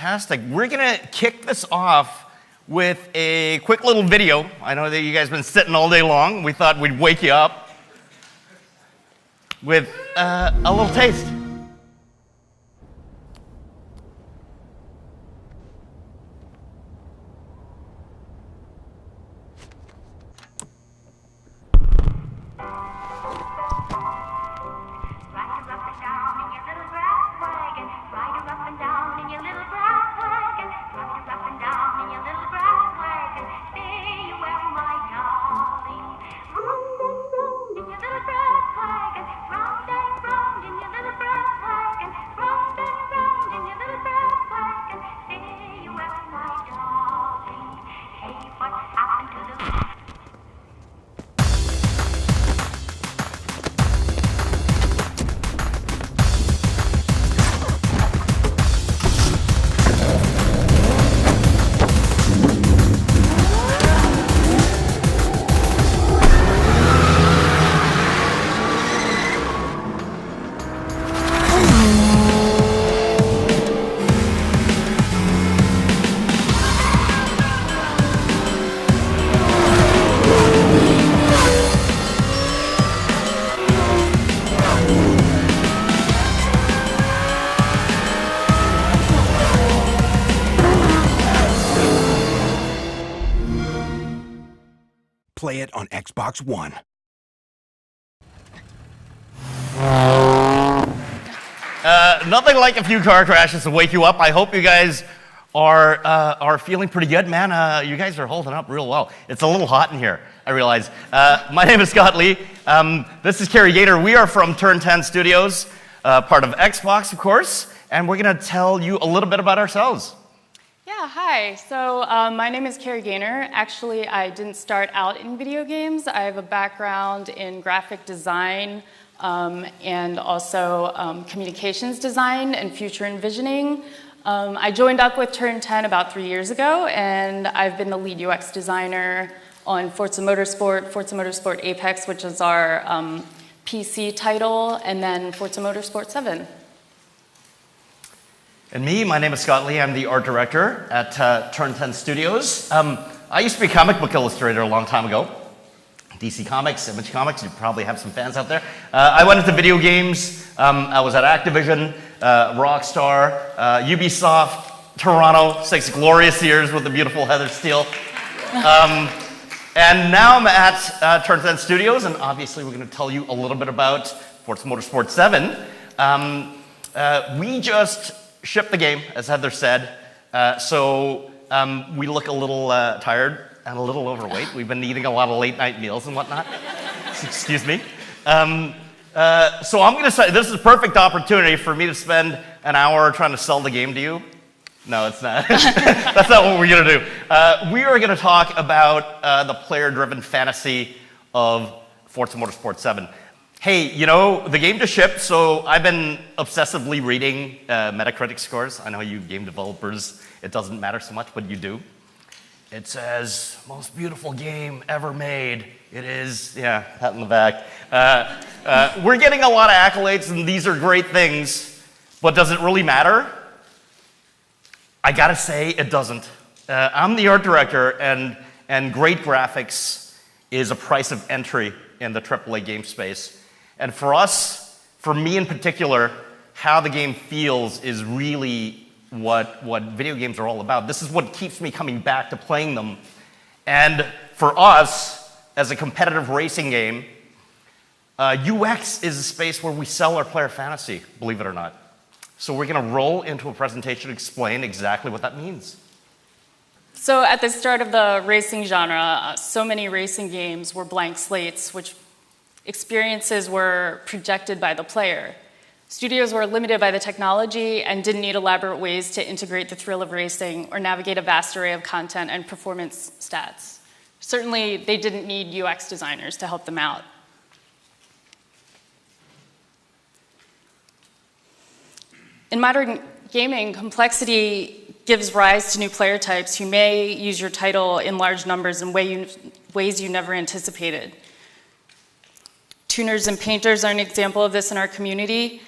Fantastic. We're going to kick this off with a quick little video. I know that you guys have been sitting all day long. We thought we'd wake you up with a little taste. Play it on Xbox One. Nothing like a few car crashes to wake you up. I hope you guys are feeling pretty good, man. You guys are holding up real well. It's a little hot in here, I realize. My name is Scott Lee. This is Kari Gaynor. We are from Turn 10 Studios, part of Xbox, of course, and we're going to tell you a little bit about ourselves. Yeah, hi. So my name is Kari Gaynor. Actually, I didn't start out in video games. I have a background in graphic design and also communications design and future envisioning. I joined up with Turn 10 about 3 years ago, and I've been the lead UX designer on Forza Motorsport Apex, which is our PC title, and then Forza Motorsport 7. And me, my name is Scott Lee. I'm the art director at Turn 10 Studios. I used to be a comic book illustrator a long time ago. DC Comics, Image Comics, you probably have some fans out there. I went into video games. I was at Activision, Rockstar, Ubisoft, Toronto, 6 glorious years with the beautiful Heather Steele. And now I'm at Turn 10 Studios, and obviously we're going to tell you a little bit about Forza Motorsport 7. We just shipped the game, as Heather said, so we look a little tired and a little overweight. We've been eating a lot of late-night meals and whatnot. Excuse me. So I'm going to say this is a perfect opportunity for me to spend an hour trying to sell the game to you. No, it's not. That's not what we're going to do. We are going to talk about the player-driven fantasy of Forza Motorsport 7. Hey, you know, the game just shipped, so I've been obsessively reading Metacritic scores. I know you game developers, it doesn't matter so much, but you do. It says, most beautiful game ever made. It is, yeah, pat in the back. We're getting a lot of accolades, and these are great things, but does it really matter? I gotta say, it doesn't. I'm the art director, and great graphics is a price of entry in the AAA game space. And for us, for me in particular, how the game feels is really what video games are all about. This is what keeps me coming back to playing them. And for us, as a competitive racing game, UX is a space where we sell our player fantasy, believe it or not. So we're going to roll into a presentation to explain exactly what that means. So at the start of the racing genre, so many racing games were blank slates, which experiences were projected by the player. Studios were limited by the technology and didn't need elaborate ways to integrate the thrill of racing or navigate a vast array of content and performance stats. Certainly, they didn't need UX designers to help them out. In modern gaming, complexity gives rise to new player types who may use your title in large numbers in ways you never anticipated. Tuners and painters are an example of this in our community.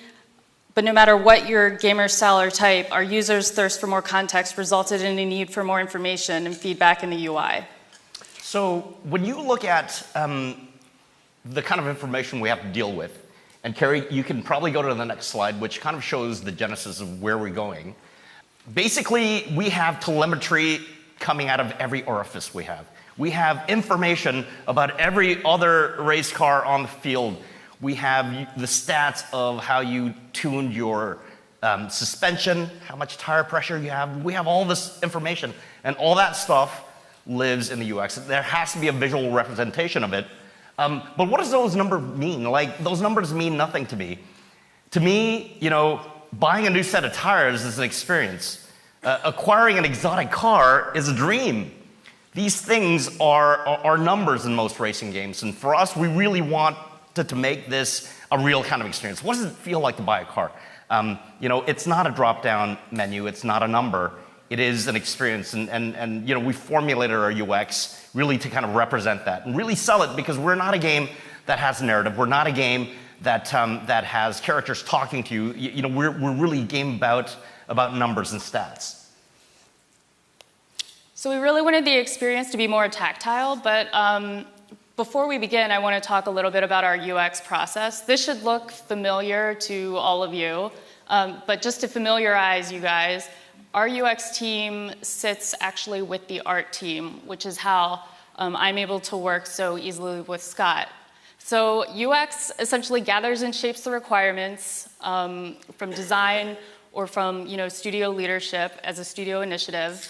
But no matter what your gamer style or type, our users' thirst for more context resulted in a need for more information and feedback in the UI. So when you look at the kind of information we have to deal with, and Kari, you can probably go to the next slide, which kind of shows the genesis of where we're going. Basically, we have telemetry coming out of every orifice we have. We have information about every other race car on the field. We have the stats of how you tuned your suspension, how much tire pressure you have. We have all this information, and all that stuff lives in the UX. There has to be a visual representation of it. But what does those numbers mean? Like, those numbers mean nothing to me. To me, buying a new set of tires is an experience. Acquiring an exotic car is a dream. These things are numbers in most racing games, and for us, we really want to make this a real kind of experience. What does it feel like to buy a car? It's not a drop-down menu. It's not a number. It is an experience, and we formulated our UX really to kind of represent that and really sell it, because we're not a game that has a narrative. We're not a game that has characters talking to you. We're really a game about numbers and stats. So we really wanted the experience to be more tactile, but before we begin, I want to talk a little bit about our UX process. This should look familiar to all of you, but just to familiarize you guys, our UX team sits actually with the art team, which is how I'm able to work so easily with Scott. So UX essentially gathers and shapes the requirements from design or from studio leadership as a studio initiative.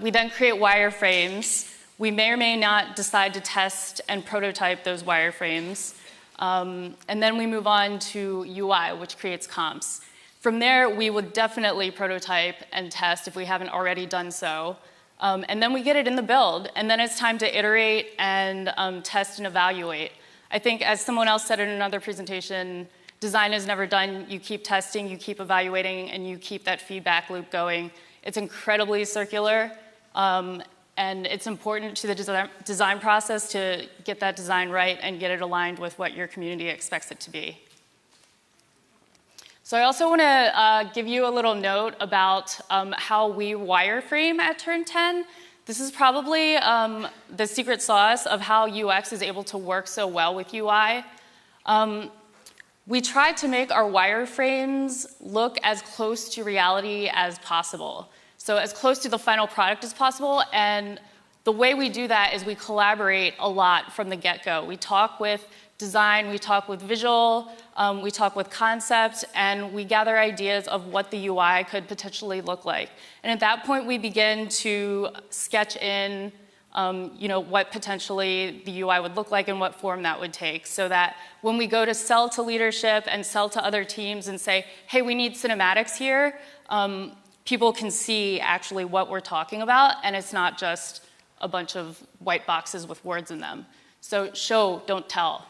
We then create wireframes. We may or may not decide to test and prototype those wireframes. And then we move on to UI, which creates comps. From there, we would definitely prototype and test if we haven't already done so. And then we get it in the build, and then it's time to iterate and test and evaluate. I think, as someone else said in another presentation, design is never done. You keep testing, you keep evaluating, and you keep that feedback loop going. It's incredibly circular, and it's important to the design process to get that design right and get it aligned with what your community expects it to be. So I also want to give you a little note about how we wireframe at Turn 10. This is probably the secret sauce of how UX is able to work so well with UI. We try to make our wireframes look as close to reality as possible. So as close to the final product as possible, and the way we do that is we collaborate a lot from the get-go. We talk with design, we talk with visual, we talk with concept, and we gather ideas of what the UI could potentially look like. And at that point, we begin to sketch in what potentially the UI would look like and what form that would take, so that when we go to sell to leadership and sell to other teams and say, hey, we need cinematics here, people can see actually what we're talking about, and it's not just a bunch of white boxes with words in them. So show, don't tell.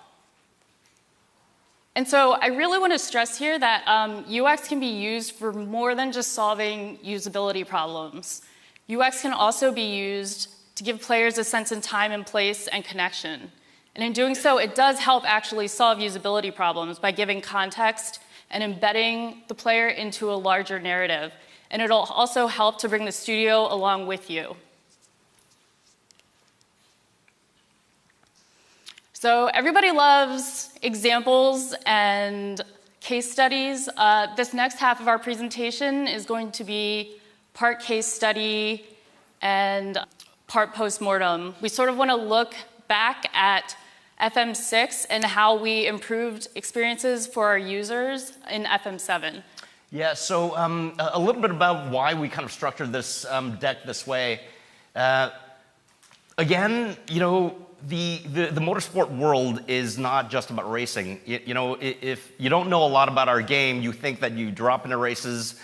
And so I really want to stress here that UX can be used for more than just solving usability problems. UX can also be used to give players a sense of time and place and connection. And in doing so, it does help actually solve usability problems by giving context and embedding the player into a larger narrative. And it'll also help to bring the studio along with you. So everybody loves examples and case studies. This next half of our presentation is going to be part case study and part postmortem. We sort of want to look back at FM6 and how we improved experiences for our users in FM7. Yeah, so a little bit about why we kind of structured this deck this way. Again, the motorsport world is not just about racing. If you don't know a lot about our game, you think that you drop into races,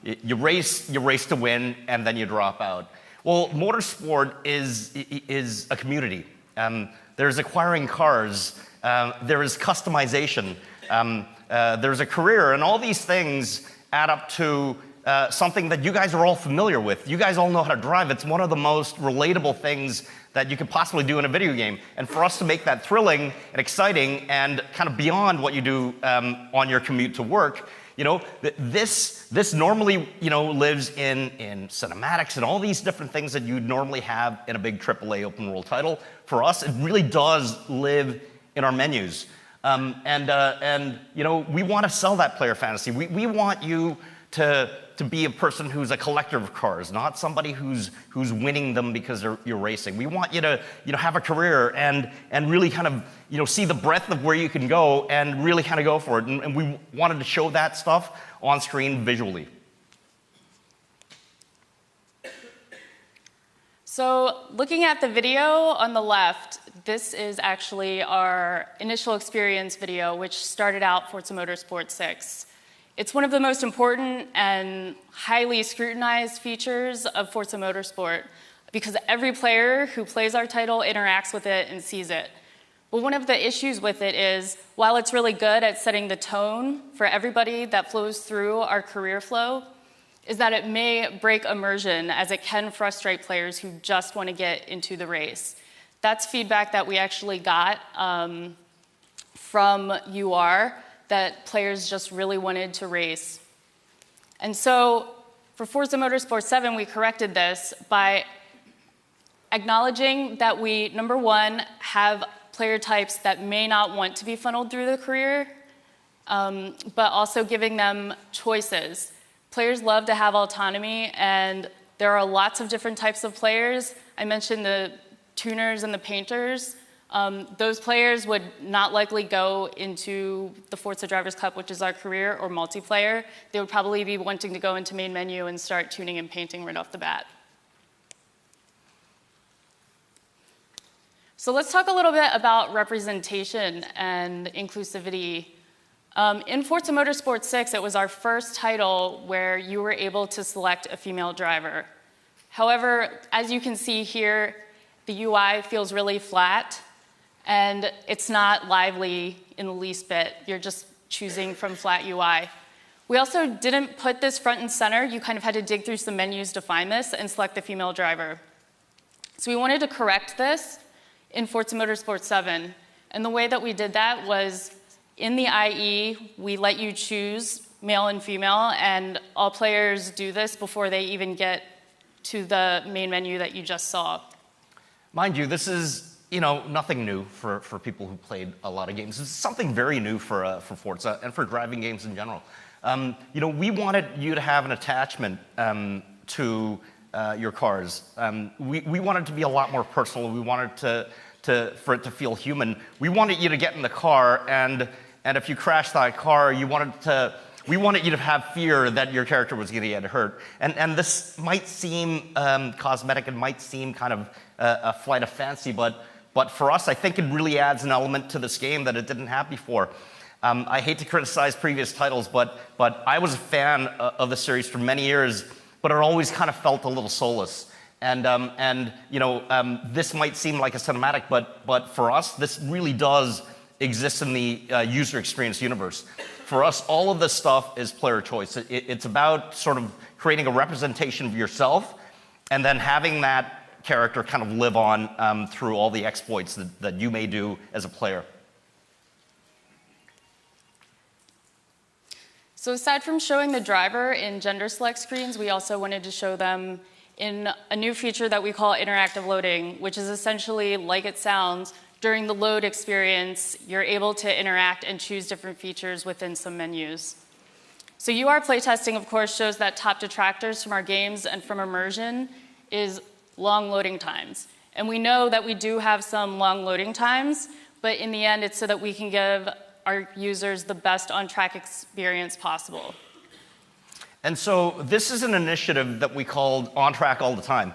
you race to win, and then you drop out. Well, motorsport is a community. There's acquiring cars, there is customization, there's a career, and all these things add up to something that you guys are all familiar with. You guys all know how to drive. It's one of the most relatable things that you could possibly do in a video game. And for us to make that thrilling and exciting and kind of beyond what you do on your commute to work, This normally, lives in cinematics and all these different things that you'd normally have in a big AAA open world title. For us, it really does live in our menus. We want to sell that player fantasy. We want you to be a person who's a collector of cars, not somebody who's winning them because you're racing. We want you to have a career and really kind of see the breadth of where you can go and really kind of go for it. And we wanted to show that stuff on screen visually. So looking at the video on the left, this is actually our initial experience video, which started out Forza Motorsport 6. It's one of the most important and highly scrutinized features of Forza Motorsport because every player who plays our title interacts with it and sees it. But one of the issues with it is, while it's really good at setting the tone for everybody that flows through our career flow, is that it may break immersion as it can frustrate players who just want to get into the race. That's feedback that we actually got from UR, that players just really wanted to race. And so for Forza Motorsport 7, we corrected this by acknowledging that we, number one, have player types that may not want to be funneled through the career, but also giving them choices. Players love to have autonomy, and there are lots of different types of players. I mentioned the tuners and the painters. Those players would not likely go into the Forza Drivers Cup, which is our career, or multiplayer. They would probably be wanting to go into main menu and start tuning and painting right off the bat. So let's talk a little bit about representation and inclusivity. In Forza Motorsport 6, it was our first title where you were able to select a female driver. However, as you can see here, the UI feels really flat, and it's not lively in the least bit. You're just choosing from flat UI. We also didn't put this front and center. You kind of had to dig through some menus to find this and select the female driver. So we wanted to correct this in Forza Motorsport 7. And the way that we did that was in the IE, we let you choose male and female, and all players do this before they even get to the main menu that you just saw. Mind you, this is nothing new for people who played a lot of games. It's something very new for Forza and for driving games in general. We wanted you to have an attachment to your cars. We wanted to be a lot more personal. We wanted for it to feel human. We wanted you to get in the car, and if you crashed that car, we wanted you to have fear that your character was going to get hurt. And this might seem cosmetic and might seem kind of a flight of fancy, but for us, I think it really adds an element to this game that it didn't have before. I hate to criticize previous titles, but I was a fan of the series for many years, but it always kind of felt a little soulless. This might seem like a cinematic, but for us, this really does exist in the user experience universe. For us, all of this stuff is player choice. It's about sort of creating a representation of yourself and then having that character kind of live on through all the exploits that you may do as a player. So aside from showing the driver in gender select screens, we also wanted to show them in a new feature that we call interactive loading, which is essentially like it sounds. During the load experience, you're able to interact and choose different features within some menus. So UR playtesting, of course, shows that top detractors from our games and from immersion is long loading times. And we know that we do have some long loading times, but in the end, it's so that we can give our users the best on-track experience possible. And so this is an initiative that we called On Track All the Time.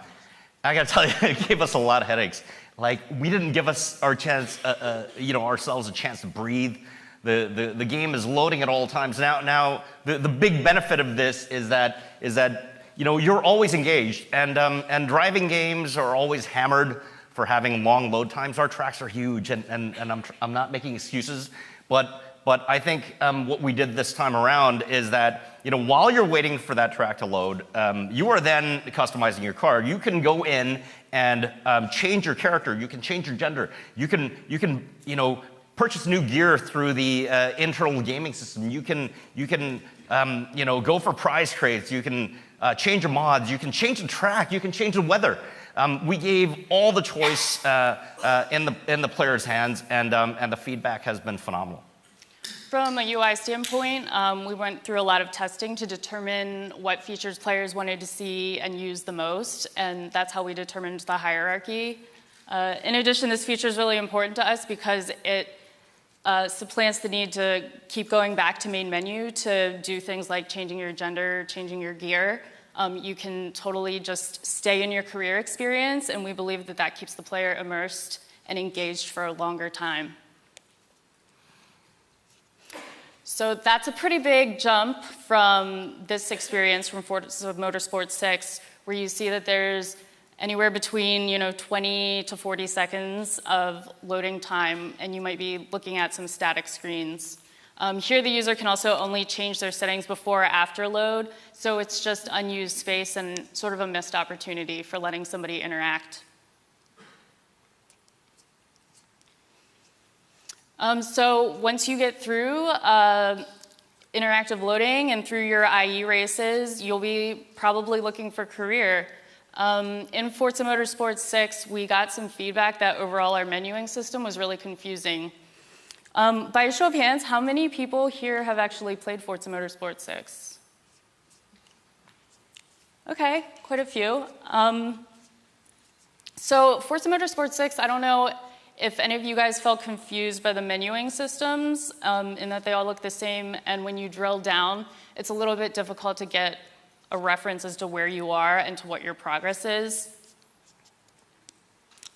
I gotta tell you, it gave us a lot of headaches. Like, we didn't give us our chance, ourselves a chance to breathe. The game is loading at all times. Now the big benefit of this is that you're always engaged, and driving games are always hammered for having long load times. Our tracks are huge, and I'm not making excuses, but I think what we did this time around is that while you're waiting for that track to load, you are then customizing your car. You can go in and change your character. You can change your gender. You can purchase new gear through the internal gaming system. You can go for prize crates. You can change your mods. You can change the track. You can change the weather. We gave all the choice in the players' hands, and the feedback has been phenomenal. From a UI standpoint, we went through a lot of testing to determine what features players wanted to see and use the most, and that's how we determined the hierarchy. In addition, this feature is really important to us because it supplants the need to keep going back to main menu to do things like changing your gender, changing your gear. You can totally just stay in your career experience, and we believe that that keeps the player immersed and engaged for a longer time. So that's a pretty big jump from this experience from Forza Motorsport 6, where you see that there's anywhere between 20 to 40 seconds of loading time, and you might be looking at some static screens. Here the user can also only change their settings before or after load, so it's just unused space and sort of a missed opportunity for letting somebody interact. So once you get through interactive loading and through your IE races, you'll be probably looking for career. In Forza Motorsport 6, we got some feedback that overall our menuing system was really confusing. By a show of hands, how many people here have actually played Forza Motorsport 6? Okay, quite a few. So Forza Motorsport 6, I don't know if any of you guys felt confused by the menuing systems in that they all look the same, and when you drill down, it's a little bit difficult to get a reference as to where you are and to what your progress is.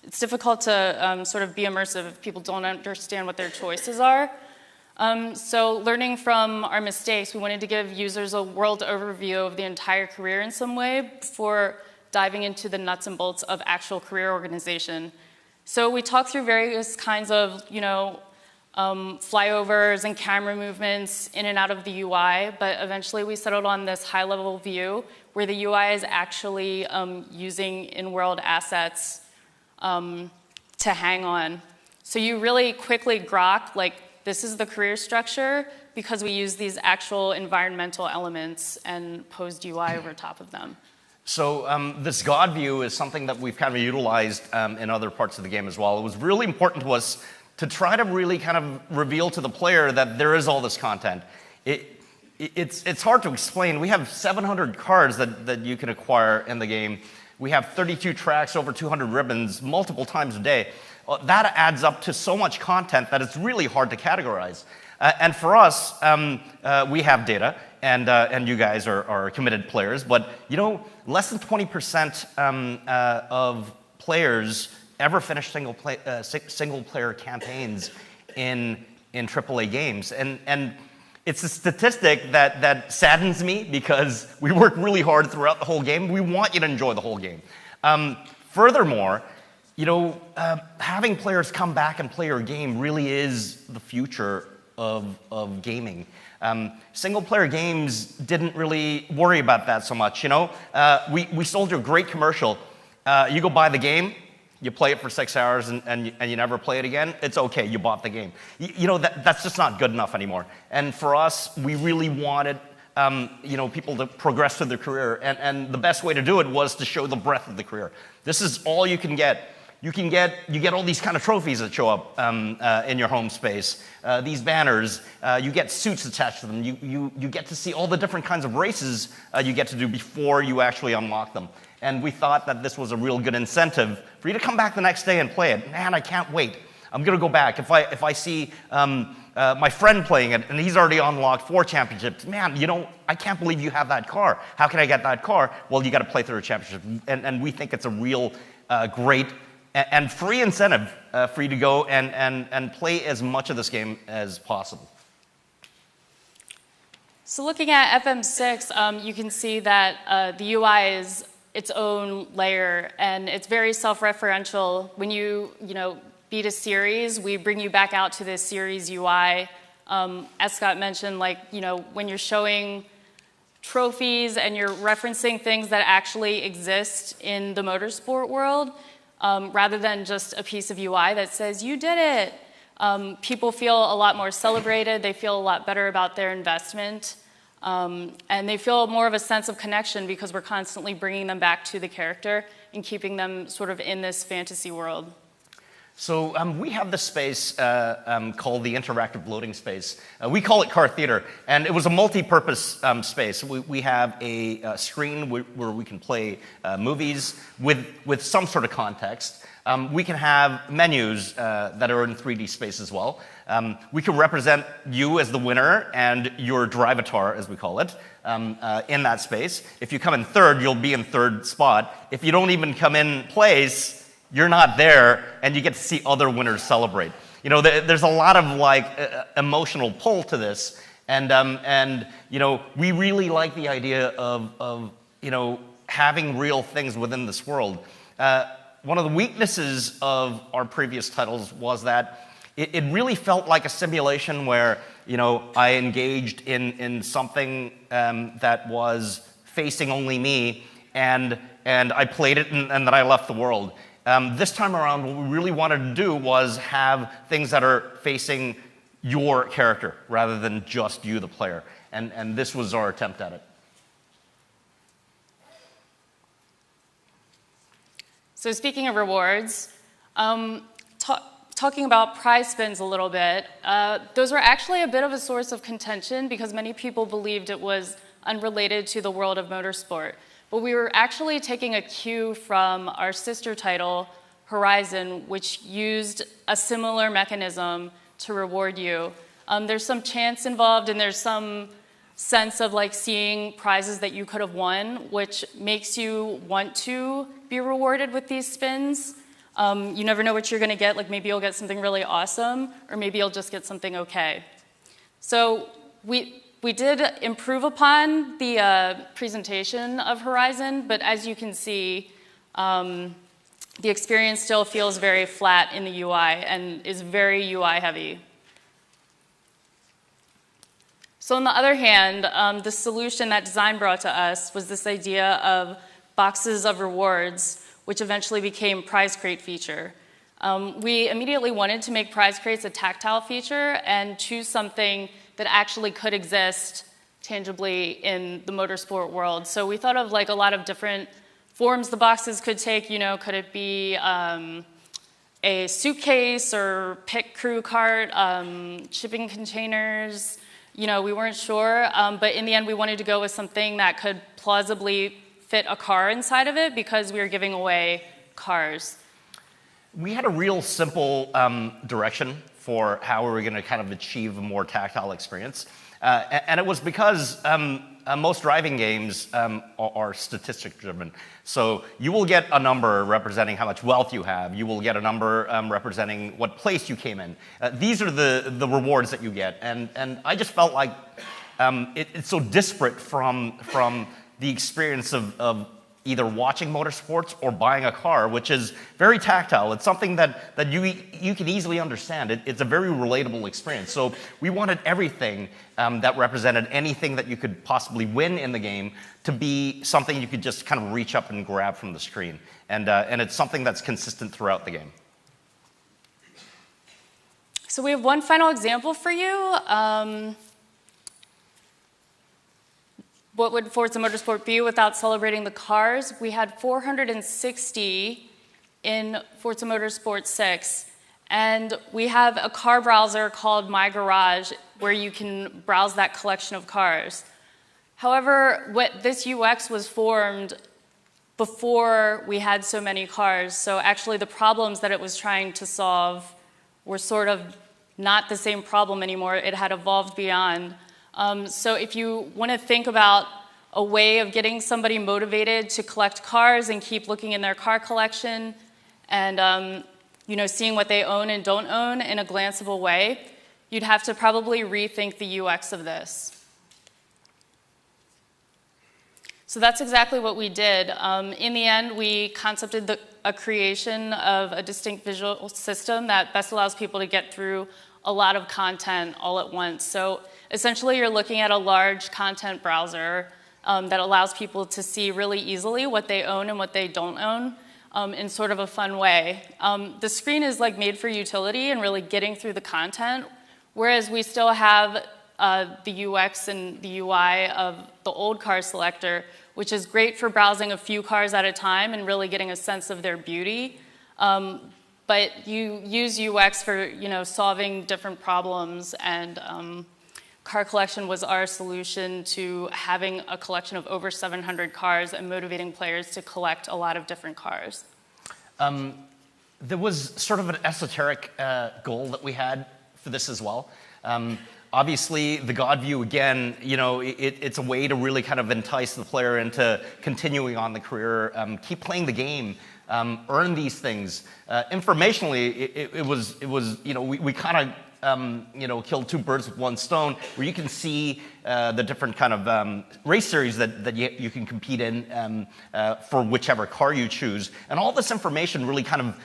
It's difficult to sort of be immersive if people don't understand what their choices are. So learning from our mistakes, we wanted to give users a world overview of the entire career in some way before diving into the nuts and bolts of actual career organization. So we talked through various kinds of, flyovers and camera movements in and out of the UI, but eventually we settled on this high-level view where the UI is actually using in-world assets to hang on. So you really quickly grok, this is the career structure because we use these actual environmental elements and posed UI over top of them. So this God view is something that we've kind of utilized in other parts of the game as well. It was really important to us to try to really kind of reveal to the player that there is all this content. It's hard to explain. We have 700 cars that you can acquire in the game. We have 32 tracks, over 200 ribbons, multiple times a day. That adds up to so much content that it's really hard to categorize. And for us, we have data, and you guys are committed players, but less than 20% of players ever finish single player campaigns in AAA games, and it's a statistic that saddens me because we work really hard throughout the whole game. We want you to enjoy the whole game. Furthermore, having players come back and play your game really is the future of gaming. Single-player games didn't really worry about that so much. We sold you a great commercial. You go buy the game, you play it for 6 hours, and you never play it again. It's okay. You bought the game. That's just not good enough anymore. And for us, we really wanted people to progress through their career, and the best way to do it was to show the breadth of the career. This is all you can get. You get all these kind of trophies that show up in your home space. These banners, you get suits attached to them. You get to see all the different kinds of races you get to do before you actually unlock them. And we thought that this was a real good incentive for you to come back the next day and play it. Man, I can't wait. I'm going to go back. If I see my friend playing it and he's already unlocked 4 championships, man, I can't believe you have that car. How can I get that car? Well, you got to play through a championship. And we think it's a real great and free incentive for you to go and play as much of this game as possible. So looking at FM6, you can see that the UI is its own layer, and it's very self-referential. When you beat a series, we bring you back out to this series UI. As Scott mentioned, when you're showing trophies and you're referencing things that actually exist in the motorsport world, rather than just a piece of UI that says, you did it. People feel a lot more celebrated, they feel a lot better about their investment, and they feel more of a sense of connection because we're constantly bringing them back to the character and keeping them sort of in this fantasy world. So we have this space called the interactive loading space. We call it Car Theater, and it was a multi-purpose space. We have a screen where we can play movies with some sort of context. We can have menus that are in 3D space as well. We can represent you as the winner and your drivatar, as we call it, in that space. If you come in third, you'll be in third spot. If you don't even come in place, you're not there, and you get to see other winners celebrate. You know, there's a lot of like emotional pull to this, and you know, we really like the idea of you know, having real things within this world. One of the weaknesses of our previous titles was that it really felt like a simulation where, you know, I engaged in something that was facing only me, and I played it, and then I left the world. This time around, what we really wanted to do was have things that are facing your character rather than just you, the player. And this was our attempt at it. So speaking of rewards, talking about prize spins a little bit, those were actually a bit of a source of contention because many people believed it was unrelated to the world of motorsport. But we were actually taking a cue from our sister title, Horizon, which used a similar mechanism to reward you. There's some chance involved, and there's some sense of like seeing prizes that you could have won, which makes you want to be rewarded with these spins. You never know what you're going to get. Like maybe you'll get something really awesome, or maybe you'll just get something okay. So we did improve upon the presentation of Horizon, but as you can see, the experience still feels very flat in the UI and is very UI heavy. So on the other hand, the solution that design brought to us was this idea of boxes of rewards, which eventually became prize crate feature. We immediately wanted to make prize crates a tactile feature and choose something that actually could exist tangibly in the motorsport world. So we thought of like a lot of different forms the boxes could take. You know, could it be a suitcase or pit crew cart, shipping containers? You know, we weren't sure, but in the end we wanted to go with something that could plausibly fit a car inside of it because we were giving away cars. We had a real simple direction for how we were going to kind of achieve a more tactile experience. And it was because most driving games are statistic driven. So you will get a number representing how much wealth you have. You will get a number representing what place you came in. These are the rewards that you get. And I just felt like it's so disparate from the experience of either watching motorsports or buying a car, which is very tactile. It's something that you can easily understand. It's a very relatable experience. So we wanted everything that represented anything that you could possibly win in the game to be something you could just kind of reach up and grab from the screen. And it's something that's consistent throughout the game. So we have one final example for you. What would Forza Motorsport be without celebrating the cars? We had 460 in Forza Motorsport 6, and we have a car browser called My Garage where you can browse that collection of cars. However, this UX was formed before we had so many cars, so actually the problems that it was trying to solve were sort of not the same problem anymore. It had evolved beyond. So if you want to think about a way of getting somebody motivated to collect cars and keep looking in their car collection and you know, seeing what they own and don't own in a glanceable way, you'd have to probably rethink the UX of this. So that's exactly what we did. In the end, we concepted a creation of a distinct visual system that best allows people to get through a lot of content all at once. So essentially, you're looking at a large content browser that allows people to see really easily what they own and what they don't own. in sort of a fun way. The screen is like made for utility and really getting through the content, whereas we still have the UX and the UI of the old car selector, which is great for browsing a few cars at a time and really getting a sense of their beauty. But you use UX for solving different problems, and Car Collection was our solution to having a collection of over 700 cars and motivating players to collect a lot of different cars. There was sort of an esoteric goal that we had for this as well. Obviously, the God view, again, it's a way to really kind of entice the player into continuing on the career, keep playing the game, earn these things. Informationally, it was we kind of killed two birds with one stone, where you can see the different kind of race series that you can compete in for whichever car you choose. And all this information really kind of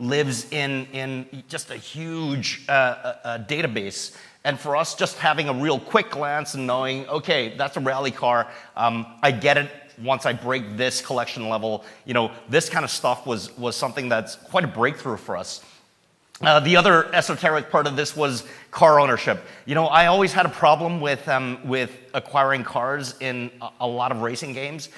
lives in just a huge database. And for us, just having a real quick glance and knowing, okay, that's a rally car, I get it. Once I break this collection level, this kind of stuff was something that's quite a breakthrough for us. The other esoteric part of this was car ownership. I always had a problem with acquiring cars in a lot of racing games.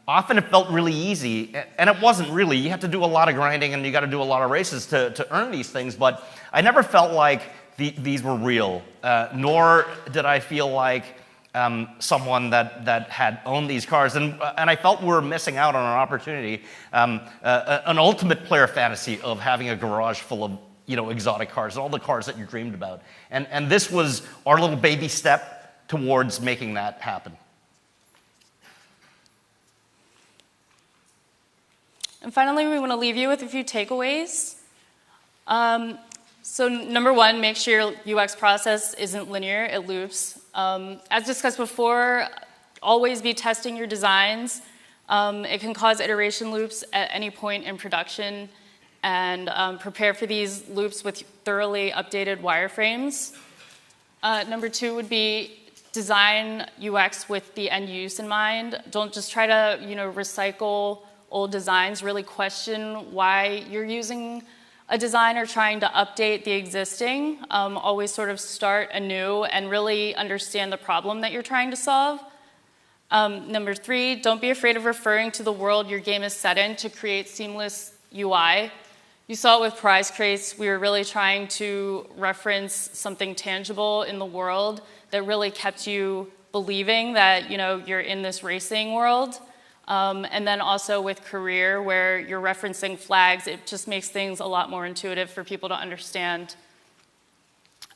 Often it felt really easy, and it wasn't really. You had to do a lot of grinding, and you got to do a lot of races to earn these things, but I never felt like these were real, nor did I feel like someone that had owned these cars, and I felt we were missing out on an opportunity, an ultimate player fantasy of having a garage full of exotic cars, all the cars that you dreamed about, and this was our little baby step towards making that happen. And finally, we want to leave you with a few takeaways. So number one, make sure your UX process isn't linear, it loops. As discussed before, always be testing your designs. It can cause iteration loops at any point in production, and prepare for these loops with thoroughly updated wireframes. Number two would be design UX with the end use in mind. Don't just try to recycle old designs, really question why you're using a design or trying to update the existing. Always sort of start anew and really understand the problem that you're trying to solve. Number three, don't be afraid of referring to the world your game is set in to create seamless UI. You saw it with prize crates. We were really trying to reference something tangible in the world that really kept you believing that you're in this racing world. And then also with career, where you're referencing flags, it just makes things a lot more intuitive for people to understand.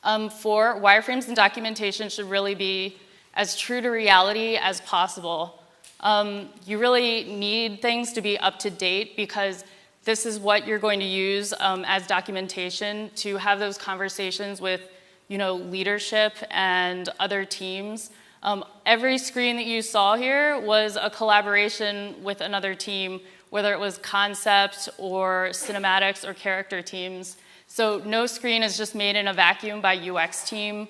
Four, wireframes and documentation should really be as true to reality as possible. You really need things to be up to date, because this is what you're going to use as documentation to have those conversations with leadership and other teams. Every screen that you saw here was a collaboration with another team, whether it was concept or cinematics or character teams. So no screen is just made in a vacuum by UX team.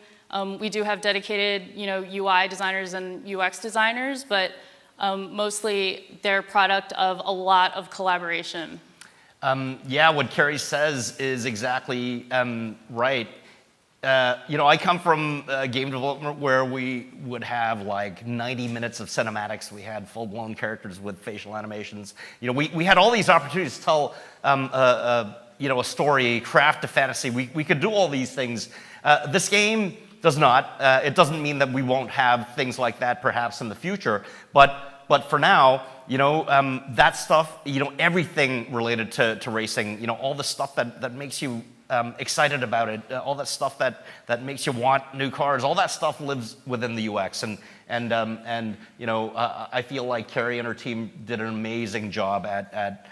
We do have dedicated UI designers and UX designers, but mostly they're product of a lot of collaboration. Yeah, what Kari says is exactly right. I come from game development where we would have like 90 minutes of cinematics. We had full-blown characters with facial animations. We had all these opportunities to tell a story, craft a fantasy. We could do all these things. This game does not. It doesn't mean that we won't have things like that perhaps in the future. But for now, that stuff, everything related to racing, all the stuff that makes you excited about it, all that stuff that makes you want new cars, all that stuff lives within the UX, and I feel like Kari and her team did an amazing job at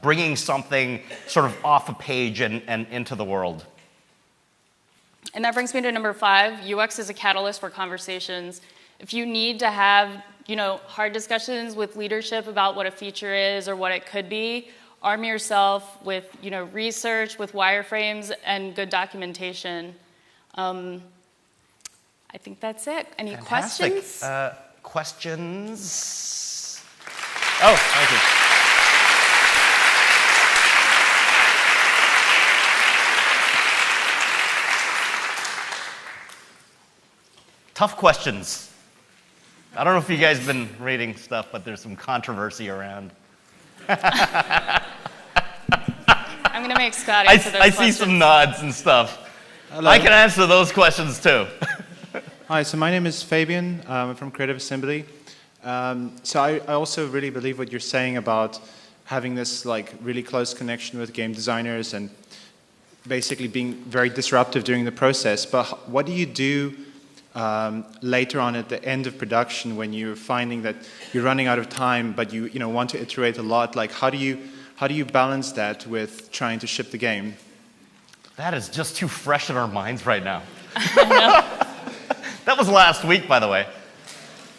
bringing something sort of off a page and into the world. And that brings me to number 5. UX is a catalyst for conversations. If you need to have hard discussions with leadership about what a feature is or what it could be, arm yourself with research, with wireframes, and good documentation. I think that's it. Any Fantastic. questions? Questions? Oh, thank you. Tough questions. I don't know if you guys have been reading stuff, but there's some controversy around. I'm going to make Scott answer those I questions. see some nods and stuff. Hello. I can answer those questions too. Hi, so my name is Fabian. I'm from Creative Assembly. So I also really believe what you're saying about having this like really close connection with game designers and basically being very disruptive during the process. But what do you do later on at the end of production when you're finding that you're running out of time, but you want to iterate a lot? Like how do you balance that with trying to ship the game? That is just too fresh in our minds right now. That was last week, by the way.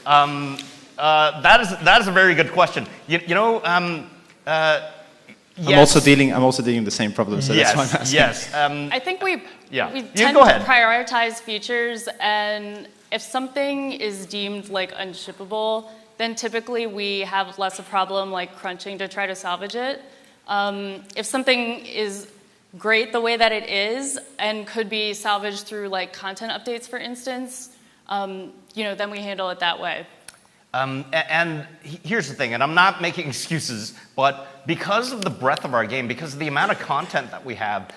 That is a very good question. Yes. I'm also dealing with the same problem, so that's why I'm asking. Yes. I think we You tend go to ahead. prioritize features, and if something is deemed like unshippable, then typically we have less a problem like crunching to try to salvage it. If something is great the way that it is and could be salvaged through like content updates, for instance, then we handle it that way. And here's the thing, and I'm not making excuses, but because of the breadth of our game, because of the amount of content that we have,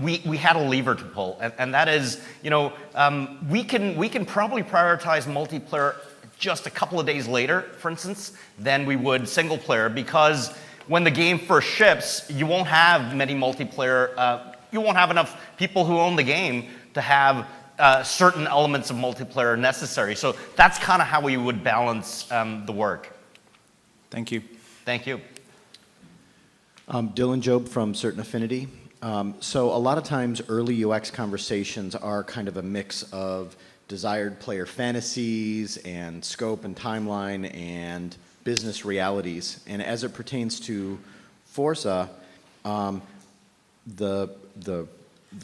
we had a lever to pull, and that is, we can probably prioritize multiplayer just a couple of days later, for instance, than we would single player, because when the game first ships, you won't have many multiplayer, you won't have enough people who own the game to have certain elements of multiplayer necessary. So that's kind of how we would balance the work. Thank you. Thank you. Dylan Job from Certain Affinity. So a lot of times early UX conversations are kind of a mix of desired player fantasies and scope and timeline and business realities. And as it pertains to Forza, the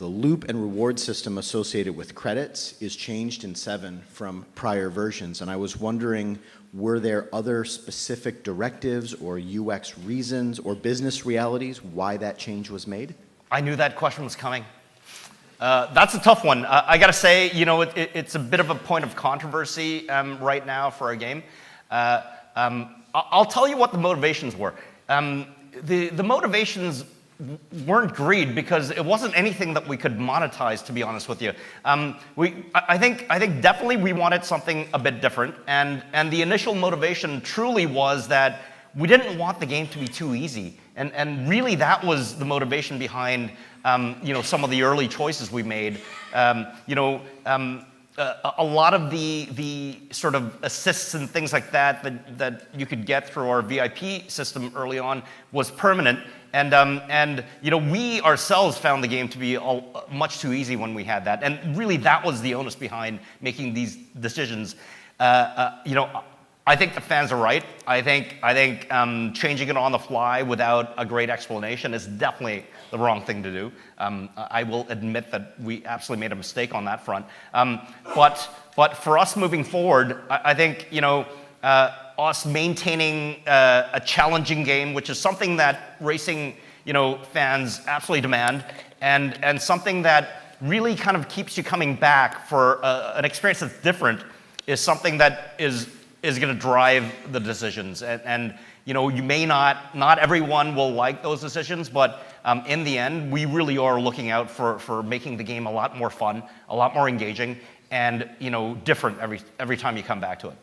loop and reward system associated with credits is changed in 7 from prior versions. And I was wondering, were there other specific directives or UX reasons or business realities why that change was made? I knew that question was coming. That's a tough one. I got to say, it's a bit of a point of controversy right now for our game. I'll tell you what the motivations were. The motivations weren't greed because it wasn't anything that we could monetize, to be honest with you. I think definitely we wanted something a bit different, and the initial motivation truly was that we didn't want the game to be too easy, and really that was the motivation behind some of the early choices we made. A lot of the sort of assists and things like that you could get through our VIP system early on was permanent. And we ourselves found the game to be much too easy when we had that. And really, that was the onus behind making these decisions. I think the fans are right. I think changing it on the fly without a great explanation is definitely the wrong thing to do. I will admit that we absolutely made a mistake on that front. But for us moving forward, I think us maintaining a challenging game, which is something that racing fans absolutely demand, and something that really kind of keeps you coming back for an experience that's different, is something that is going to drive the decisions. And you may not everyone will like those decisions, but in the end, we really are looking out for making the game a lot more fun, a lot more engaging, and different every time you come back to it.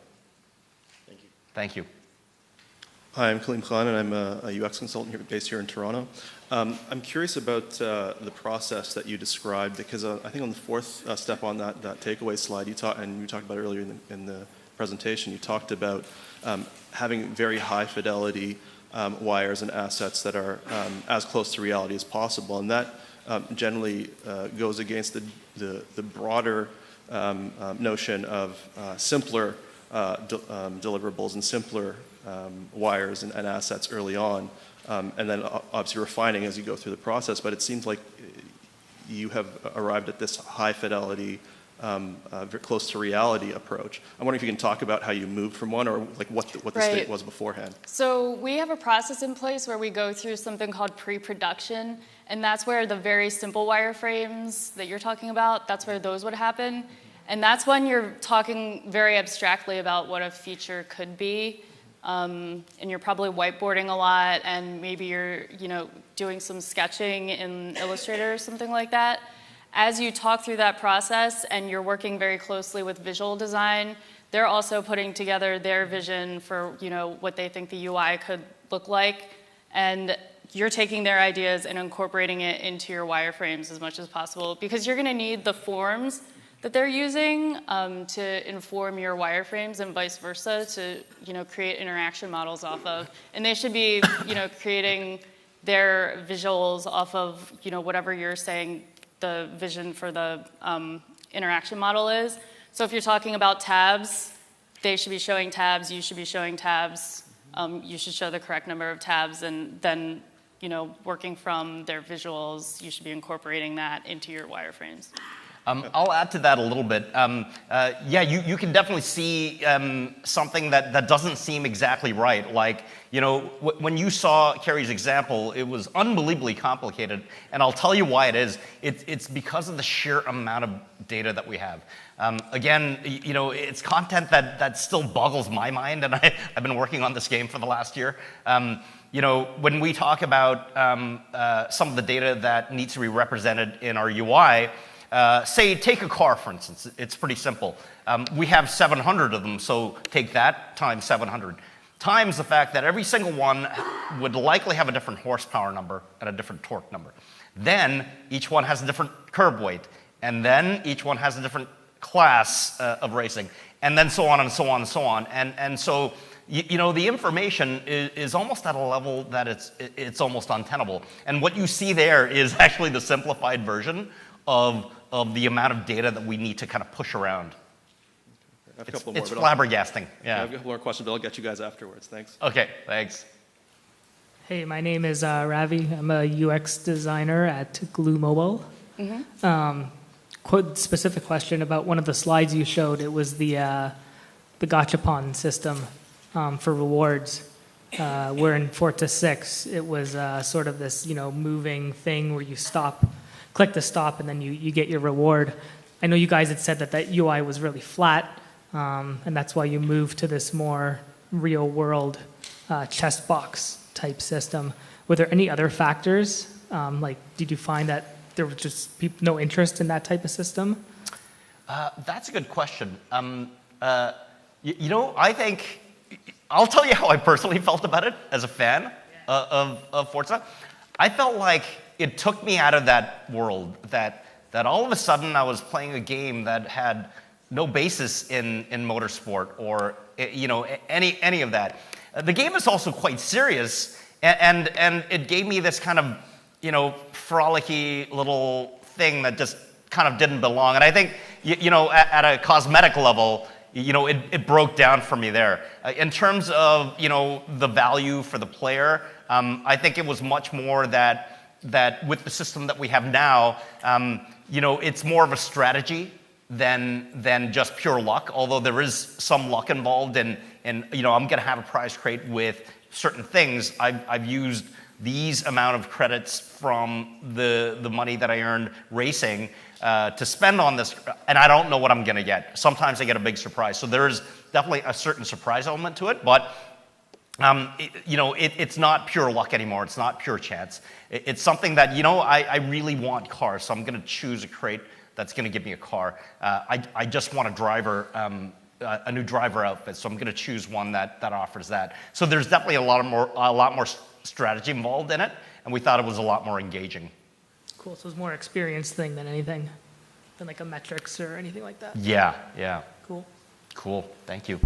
Thank you. Hi, I'm Kaleem Khan, and I'm a UX consultant based here in Toronto. I'm curious about the process that you described, because I think on the fourth step on that takeaway slide, you talked about earlier in the presentation, you talked about having very high fidelity wires and assets that are as close to reality as possible, and that generally goes against the broader notion of simpler deliverables and simpler wires and assets early on, and then obviously refining as you go through the process. But it seems like you have arrived at this high fidelity, very close to reality approach. I'm wondering if you can talk about how you moved from one, or like what the state was beforehand. So we have a process in place where we go through something called pre-production, and that's where the very simple wireframes that you're talking about, that's where those would happen. And that's when you're talking very abstractly about what a feature could be. And you're probably whiteboarding a lot, and maybe you're doing some sketching in Illustrator or something like that. As you talk through that process and you're working very closely with visual design, they're also putting together their vision for what they think the UI could look like. And you're taking their ideas and incorporating it into your wireframes as much as possible, because you're going to need the forms that they're using to inform your wireframes and vice versa to create interaction models off of. And they should be creating their visuals off of whatever you're saying the vision for the interaction model is. So if you're talking about tabs, they should be showing tabs, you should be showing tabs, you should show the correct number of tabs, and then working from their visuals, you should be incorporating that into your wireframes. I'll add to that a little bit. Yeah, you can definitely see something that doesn't seem exactly right. Like, when you saw Kari's example, it was unbelievably complicated, and I'll tell you why it is. It's because of the sheer amount of data that we have. Again, it's content that still boggles my mind, and I've been working on this game for the last year. When we talk about some of the data that needs to be represented in our UI, say, take a car, for instance. It's pretty simple. We have 700 of them, so take that times 700, times the fact that every single one would likely have a different horsepower number and a different torque number. Then each one has a different curb weight, and then each one has a different class of racing, and then so on and so on and so on. And so the information is almost at a level that it's almost untenable. And what you see there is actually the simplified version of the amount of data that we need to kind of push around. I have a couple more. It's flabbergasting. Yeah. I have a couple more questions, but I'll get you guys afterwards. Thanks. Okay, thanks. Hey, my name is Ravi. I'm a UX designer at Glue Mobile. Specific question about one of the slides you showed. It was the gachapon system for rewards. Where in Forza 6, it was sort of this moving thing where you click to stop, and then you get your reward. I know you guys had said that UI was really flat, and that's why you moved to this more real-world chest box type system. Were there any other factors? Did you find that there was just no interest in that type of system? That's a good question. I think I'll tell you how I personally felt about it as a fan of Forza. I felt like it took me out of that world, that all of a sudden I was playing a game that had no basis in motorsport or any of that. The game is also quite serious, and it gave me this kind of frolicky little thing that just kind of didn't belong. And I think at a cosmetic level, it broke down for me there. In terms of the value for the player, I think it was much more that with the system that we have now, it's more of a strategy than just pure luck. Although there is some luck involved, and I'm going to have a prize crate with certain things. I've used these amount of credits from the money that I earned racing to spend on this, and I don't know what I'm going to get. Sometimes I get a big surprise. So there is definitely a certain surprise element to it, but it's not pure luck anymore. It's not pure chance. It's something that, I really want cars, so I'm going to choose a crate that's going to give me a car. I just want a new driver outfit, so I'm going to choose one that offers that. So there's definitely a lot more strategy involved in it, and we thought it was a lot more engaging. Cool. So it was more experience thing than anything, than like a metrics or anything like that. Yeah. Cool. Cool. Thank you.